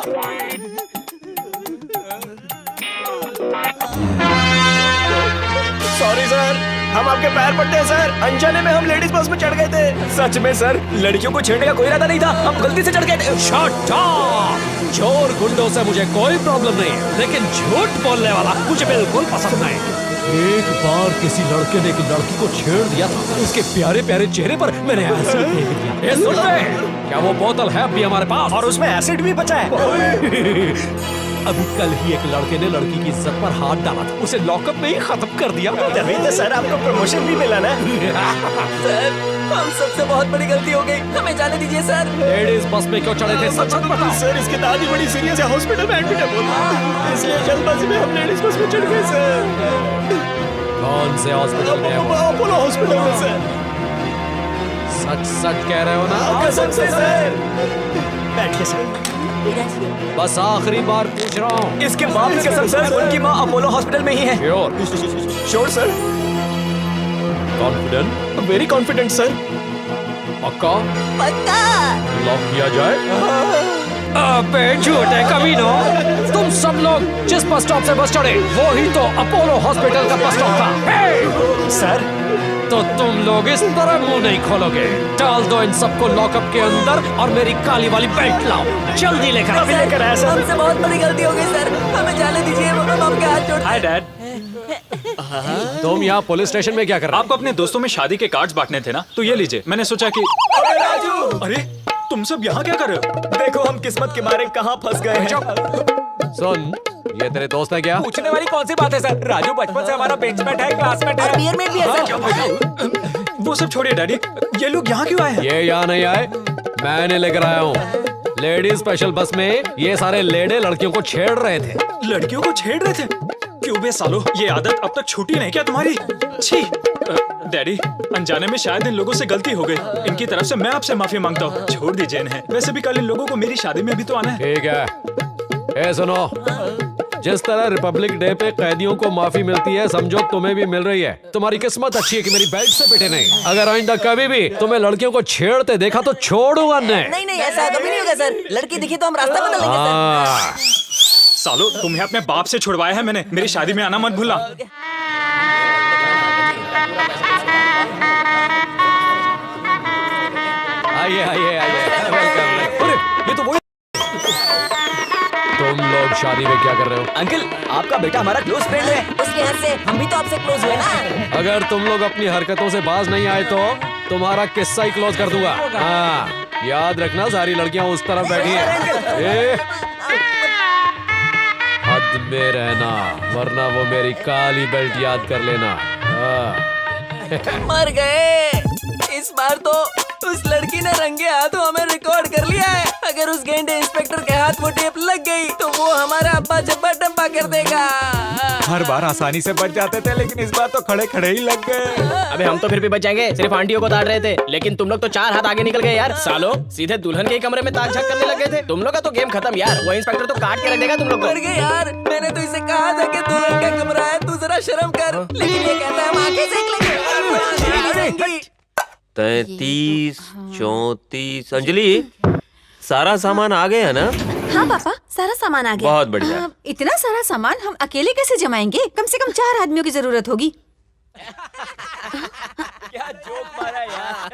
Sorry sir, हम आपके पैर पड़ते हैं सर। अनजाने में हम लेडीज बस में चढ़ गए थे। सच में सर, लड़कियों को छेड़ने का कोई इरादा नहीं था, हम गलती से चढ़ गए थे। Shut up! चोर गुंडों से मुझे कोई प्रॉब्लम नहीं है, लेकिन झूठ बोलने वाला मुझे बिल्कुल पसंद नहीं। एक बार किसी लड़के ने एक लड़की को छेड़ दिया था, उसके प्यारे प्यारे चेहरे पर मैंने एसिड फेंक दिया। ये सुन ले, क्या वो बोतल है अभी हमारे पास? और उसमें एसिड भी बचा है। अभी कल ही एक लड़के ने लड़की की इज्जत पर हाथ डाला था, उसे लॉकअप में ही खत्म कर दिया। तभी तो सर आपको प्रमोशन भी मिला ना। सर, हम सबसे बहुत बड़ी गलती हो गई, हमें जाने दीजिए सर। लेडीज बस में क्यों चढ़े थे, सच बताओ। सर इसकी दादी बड़ी सीरियस है, हॉस्पिटल में एडमिट है, इसलिए जल्दबाजी में हम लेडीज बस में चढ़ गए सर। कौन से हॉस्पिटल में? अपोलो हॉस्पिटल में सर। सच सच कह रहे हो ना? कसम से सर। बैठिए सर। बस आखिरी बार पूछ रहा हूँ। इसके बाप की कसम सर, उनकी माँ अपोलो हॉस्पिटल में ही है। Sure sir. Confident? Very confident sir. पक्का? पक्का। लॉक किया जाए? अबे झूठे कमीनों, तुम सब लोग जिस बस स्टॉप से बस चढ़े वो ही तो अपोलो हॉस्पिटल का बस स्टॉप था। सर तो तुम लोग इस तरह मुंह नहीं खोलोगे। डाल दो इन सबको लॉकअप के अंदर और मेरी काली वाली बेल्ट लाओ, जल्दी लेकर आओ। लेकर आया सर। हमसे बहुत बड़ी गलती हो गई सर, हमें जाने दीजिए, हम आपके हाथ जोड़। Hi dad. तुम यहाँ पुलिस स्टेशन में क्या कर रहे हो? आपको अपने दोस्तों में शादी के कार्ड्स बांटने थे ना, तो ये लीजिए। मैंने सोचा कि अरे राजू, अरे तुम सब यहाँ क्या कर रहे हो? देखो हम किस्मत के मारे कहाँ फंस गए हैं। सुन, ये तेरे दोस्त है क्या? पूछने वाली कौन सी बात है सर, राजू बचपन से हमारा बेंचमेट है, क्लासमेट है। बियरमेट भी है सर। वो सब छोड़िए डैडी, ये लोग यहाँ क्यों आए हैं? ये यहाँ नहीं आए, मैंने लेकर आया हूँ। लेडीज स्पेशल बस में ये सारे लेडे लड़कियों को छेड़ रहे थे। लड़कियों को छेड़ रहे थे? क्यों बे सालो, ये आदत अब तक छूटी नहीं क्या तुम्हारी? छी। डैडी, अनजाने में शायद इन लोगों से गलती हो गई, इनकी तरफ से मैं आपसे माफी मांगता हूँ, छोड़ दीजिए इन्हें। वैसे भी कल इन लोगों को मेरी शादी में भी तो आना है। ठीक है। ए सुनो, जिस तरह रिपब्लिक डे पे कैदियों को माफी मिलती है, समझो तुम्हें भी मिल रही है। तुम्हारी किस्मत अच्छी है कि मेरी बेल्ट से पिटे नहीं। अगर आइंदा कभी भी तुम्हें लड़कियों को छेड़ते देखा तो छोड़ूंगा नहीं। नहीं, ऐसा कभी नहीं होगा सर। लड़की दिखी तो हम रास्ता बदल लेंगे हाँ। सालो, तुम्हें अपने बाप से छुड़वाया है मैंने, मेरी शादी में आना मत भूलना। आइए आइए आइए, वेलकम। अरे ये तो वही। तुम लोग शादी में क्या कर रहे हो? अंकल, आपका बेटा हमारा क्लोज फ्रेंड है। उसके हाथ से हम भी तो आपसे क्लोज हुए ना। अगर तुम लोग अपनी हरकतों से बाज नहीं आए तो तुम्हारा किस्सा ही क्लोज कर दूंगा। हाँ, याद रखना सारी लड़कियां उस तरफ बैठी हैं। हद में रहना, वरना वो मेरी काली बेल्ट याद कर लेना। मर गए। इस बार तो उस लड़की ने रंगे हाथों हमें रिकॉर्ड कर लिया है। अगर उस गेंडे इंस्पेक्टर के हाथ वो टेप लग गई तो वो हमारा अब्बा जब्बा डब्बा कर देगा। हर बार आसानी से बच जाते थे, लेकिन इस बार तो खड़े खड़े ही लग गए। अबे हम तो फिर भी बच जाएंगे, सिर्फ आंटियों को ताड़ रहे थे, लेकिन तुम लोग तो 4 हाथ आगे निकल गए यार। सालो, सीधे दुल्हन के ही कमरे में ताक झाक करने लग गए थे। तुम लोग का तो गेम खत्म यार, वो इंस्पेक्टर तो काट के रख देगा तुम लोग को। मर गए यार, मैंने तो इसे कहा था कि दुल्हन का कमरा है, तू जरा शर्म कर, लेकिन ये कहता है हम आंखें सेक लेंगे। 33, 34। अंजलि, सारा सामान आ गया ना? हाँ पापा, सारा सामान आ गया। बहुत बढ़िया। इतना सारा सामान हम अकेले कैसे जमाएंगे? कम से कम 4 आदमियों की जरूरत होगी। क्या जोक मारा यार।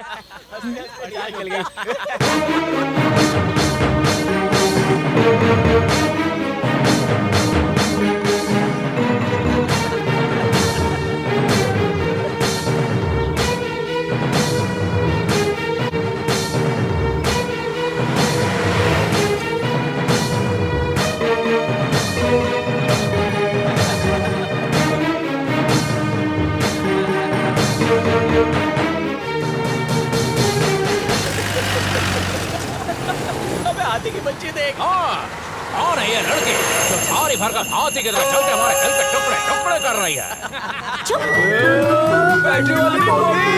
हाथी के बच्चे देख। और है ये लड़की जो भारी भरकम हाथी की तरह चल के हमारे दिल के टुकड़े टुकड़े कर रही है। बैटरी वाली बोगी।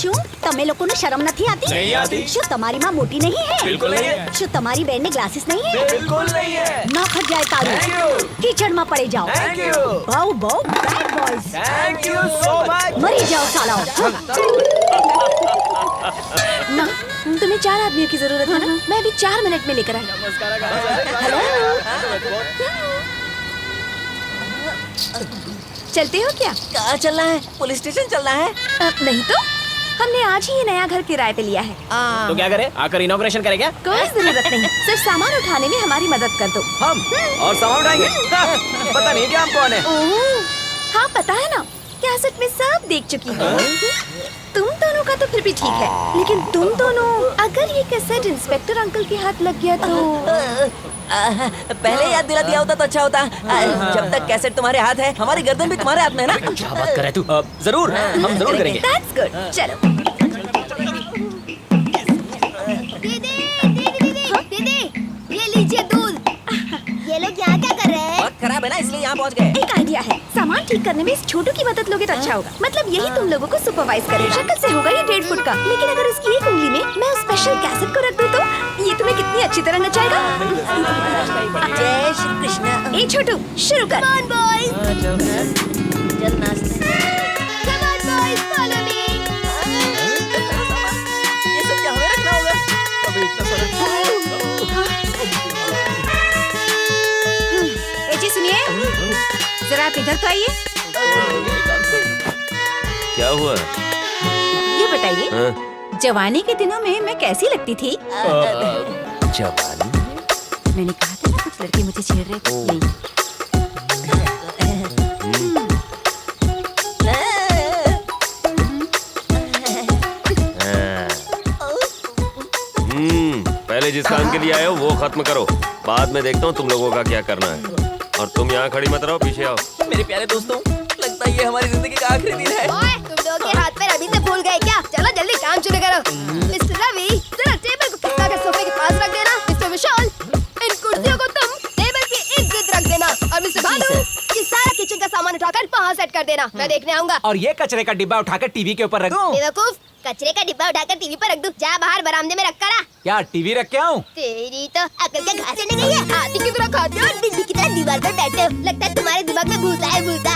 શું તમે લોકોને શરમ નથી આતી? નહીં આતી. શું તમારી માં મોટી નહીં है? बिल्कुल नहीं है. શું તમારી બેનને ગ્લાसेस नहीं है? बिल्कुल नहीं है. ન ખજાય Thank you. તારું. કીચડમાં પડી જાઓ. Thank you. બહુ bad boys. Thank you so much. मरी जाओ सालाओ. ना तुम्हें 4 आदमियों की जरूरत है ना? मैं अभी 4 मिनट में लेकर आई। चलते हो क्या? कहाँ चलना है? पुलिस स्टेशन चलना है? नहीं तो हमने आज ही ये नया घर किराए पे लिया है। तो क्या करे, आकर इनॉग्रेशन करे क्या? कोई जरूरत नहीं, सिर्फ सामान उठाने में हमारी मदद कर दो। हम और सामान उठाएंगे. पता नहीं क्या हम कौन है. ओह, हाँ पता है ना, कैसेट में सब देख चुकी हूँ। तुम दोनों का तो फिर भी ठीक है, लेकिन तुम दोनों अगर ये कैसेट इंस्पेक्टर अंकल के हाथ लग गया तो पहले याद दिला दिया होता तो अच्छा होता. जब तक कैसेट तुम्हारे हाथ है, हमारी गर्दन भी तुम्हारे हाथ में है ना. क्या बात कर रहा है तू? जरूर हम जरूर करेंगे. That's good. चलो दीदी, ये लीजिए दूध. ये लोग यहाँ क्या कर रहे हैं? वक्त खराब है ना, इसलिए यहाँ पहुँच गए. एक आइडिया है, सामान ठीक करने में इस छोटू की मदद लोगे तो अच्छा होगा। मतलब यही तुम लोगों को सुपरवाइज करे। शक्ल से होगा ये 1.5 फुट का, लेकिन अगर उसकी एक उंगली में मैं उस स्पेशल कैसेट को रख दूं तो ये तुम्हें कितनी अच्छी तरह नचाएगा। जय श्री कृष्ण. ए छोटू, शुरू कर। Come on boys. चल नाचते हैं. Come on boys, follow me. ये सब क्या हमें रखना होगा? ए जी सुनिए, जरा आप इधर तो आइए। क्या हुआ? ये बताइए, हाँ? जवानी के दिनों में मैं कैसी लगती थी? जवानी? मैंने कहा था ना कुछ लड़के मुझे छेड़ रहे थे। यही। पहले जिस काम के लिए आए हो वो खत्म करो, बाद में देखता हूँ तुम लोगों का क्या करना है. और तुम यहाँ खड़ी मत रहो, पीछे आओ. मेरे प्यारे दोस्तों, लगता है ये हमारी जिंदगी का आखिरी दिन है. ओए, तुम लोग के हाथ पैर अभी से भूल गए क्या? चलो जल्दी काम शुरू करो. मिस्टर रवि, जरा टेबल को खिसका कर सोफे के पास रख देना. मिस्टर विशाल, इन कुर्सियों को तुम टेबल की इर्द-गिर्द रख देना. और मिस्टर भानु, ये सारा किचन का सामान उठाकर वहाँ सेट कर देना. मैं देखने आऊंगा. और ये कचरे का डिब्बा उठाकर टीवी के ऊपर रख दूं? बेवकूफ, कचरे का डिब्बा उठाकर टीवी पर रख दूं. जा बाहर बरामदे में रख कर आ. क्या टीवी रख के आऊं? तेरी तो अकल का घास चढ़ने गई है. हाथी की तरह खाते हो और बिल्ली की तरह दीवार पर बैठे हो. लगता है तुम्हारे दिमाग में भूसा है, भूसा.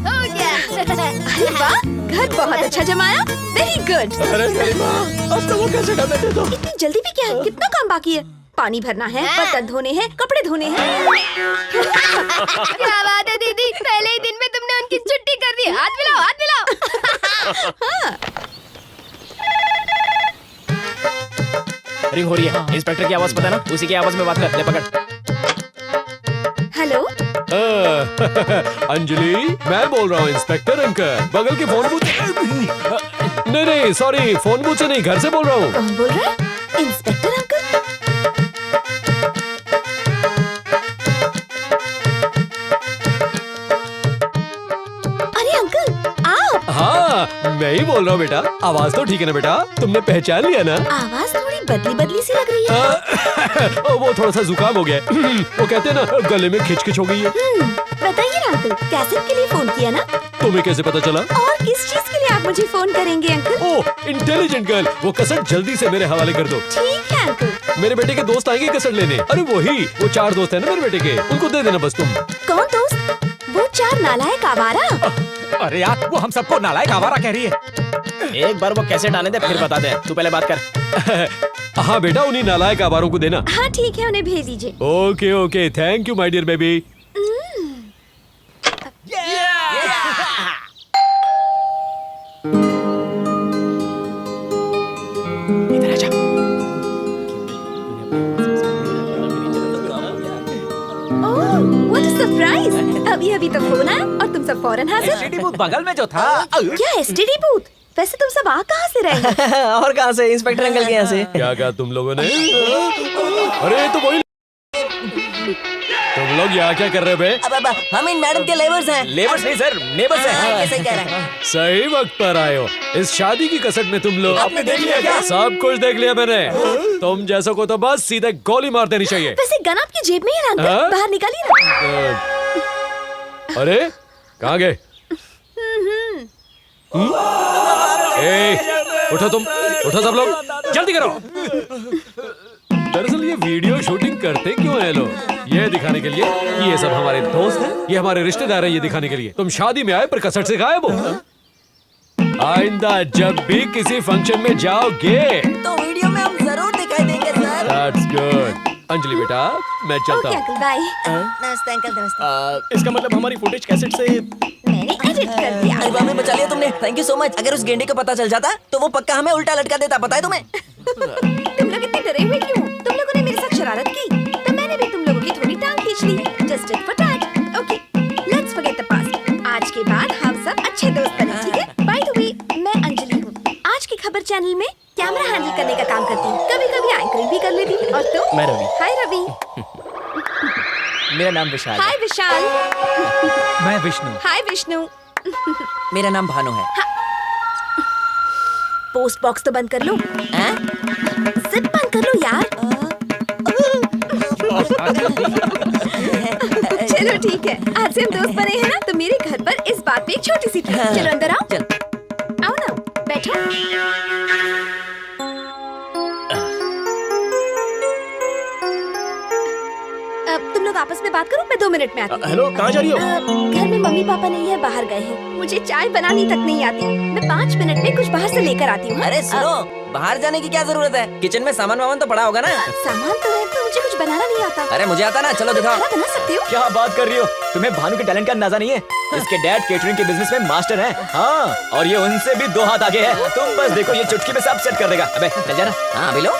हो गया. अरे वाह, घर बहुत अच्छा जमाया। Very good. अरे मेरी माँ, अब तो वो कैसे कर देते तो? इतनी जल्दी भी क्या है? कितना काम बाकी है? पानी भरना है, बर्तन धोने हैं, कपड़े धोने हैं। क्या बात है दीदी, पहले ही दिन में तुमने उनकी छुट्टी कर दी. हाथ मिलाओ, हाथ मिलाओ. रिंग हो रही है. इंस्पेक्टर की आवाज पता है ना? उसी की आवाज में बात कर. ले पकड़. हेलो, अंजलि, मैं बोल रहा हूँ इंस्पेक्टर अंकल. बगल के फोन बूथ. नहीं, सॉरी, फोन बूथ से नहीं, घर से बोल रहा हूँ. कौन बोल रहा है? Inspector uncle? अरे अंकल, आप? हाँ, मैं ही बोल रहा हूँ बेटा. आवाज तो ठीक है ना बेटा? तुमने पहचान लिया ना? आवाज थोड़ी बदली बदली सी लग रही है। वो थोड़ा सा जुकाम हो गया है. वो कहते हैं ना, गले में खिचखिच हो गई है. बताइए ना अंकल, कैसेट के लिए फोन किया ना? तुम्हें कैसे पता चला? और किस चीज के लिए आप मुझे फोन करेंगे अंकल? ओह, इंटेलिजेंट गर्ल. वो कसट जल्दी से मेरे हवाले कर दो. ठीक है अंकल। मेरे बेटे के दोस्त आएंगे कसट लेने. अरे वही, वो 4 दोस्त हैं ना मेरे बेटे के, उनको दे देना बस तुम. कौन दोस्त? वो 4 नालायक आवारा? अरे यार, वो हम सबको नालायक आवारा कह रही है. एक बार वो कैसेट आने दे, फिर बताते हैं. तू पहले बात कर. हाँ बेटा, उन्हीं नालायक आवारों को देना. हाँ ठीक है, उन्हें भेज दीजिए। Okay okay, thank you my dear baby. Foreign हाजिर। एसटीडी बूथ बगल में जो था। क्या एसटीडी बूथ? वैसे तुम सब आ कहाँ से रहे हो? और कहाँ से? इंस्पेक्टर अंकल के यहाँ से। क्या कहा तुम लोगों ने? अरे तो वही तुम लोग यहाँ क्या कर रहे बे? अब हम इन मैडम के लेबर्स हैं। लेबर्स नहीं सर, नेबर्स हैं। कैसे कह रहे हैं? सही वक्त पर आए हो। इस शादी की कसट में तुम लोग आपने देख लिया क्या? सब कुछ देख लिया मैंने। तुम जैसों को तो बस सीधे गोली मार देनी चाहिए। वैसे गन आपकी जेब में ही है ना हाँ? अंकल? बाहर निकालिए ना। अरे कहाँ गए? ए, उठो तुम, उठो सब लोग, जल्दी करो। दरअसल ये वीडियो शूटिंग करते क्यों है लोग? ये दिखाने के लिए कि ये सब हमारे दोस्त हैं, ये हमारे रिश्तेदार हैं, ये दिखाने के लिए। तुम शादी में आए पर कसट से गायब हो। आइंदा जब भी किसी फंक्शन में जाओगे तो वीडियो में हम जरूर दिखाई देंगे सर। That's good. अंजलि बेटा मैं चलता ओके हूँ। Uncle, bye. नमस्ते अंकल, नमस्ते। इसका मतलब हमारी फुटेज कैसेट से मैंने एडिट कर दिया। अरे बाबा बचा लिया तुमने, थैंक यू सो मच। अगर उस गेंडे को पता चल जाता तो वो पक्का हमें उल्टा लटका देता, पता है तुम्हें? तुम लोग इतने डरे हुए क्यों? तुम लोगों ने मेरे साथ शरारत की तो मैंने भी तुम लोगों की थोड़ी टांग खींच ली। Just tit for tat. Okay, let's forget the past. आज के बाद हम सब अच्छे दोस्त बने, ठीक है? बाय द वे, मैं अंजलि हूँ। आज की खबर चैनल में कैमरा हैंडल करने का काम करती हूँ। कभी कभी एंकरिंग भी कर लेती हूँ। और तुम? मैं रवि। हाय रवि। मेरा नाम विशाल हाय विशाल। मैं विष्णु। हाय विष्णु। मेरा नाम भानु है। पोस्ट बॉक्स तो बंद कर लो। हैं? जिप बंद कर लो यार। चलो ठीक है, आज से हम दोस्त बने हैं ना, तो मेरे घर पर इस बात पे एक छोटी सी ट्रीट। चलो अंदर आओ। चल। आओ ना, बैठो। अब तुम लोग आपस में बात करो, मैं 2 मिनट में आती हूँ। हेलो, कहाँ जा रही हो? घर में मम्मी पापा नहीं है, बाहर गए हैं। मुझे चाय बनानी तक नहीं आती। मैं 5 मिनट में कुछ बाहर से लेकर आती हूँ। अरे सुनो, बाहर जाने की क्या जरूरत है? किचन में सामान वामान तो पड़ा होगा ना? सामान तो है, पर मुझे कुछ बनाना नहीं आता। अरे मुझे आता ना, चलो दिखाओ। खाना बना सकते हो? क्या बात कर रही हो? तुम्हें भानु के टैलेंट का अंदाजा नहीं है? इसके डैड केटरिंग के बिजनेस में मास्टर हैं। हाँ, और ये उनसे भी 2 हाथ आगे है। तुम बस देखो, ये चुटकी में सब सेट कर देगा। अबे चल जाना। हाँ बिलो।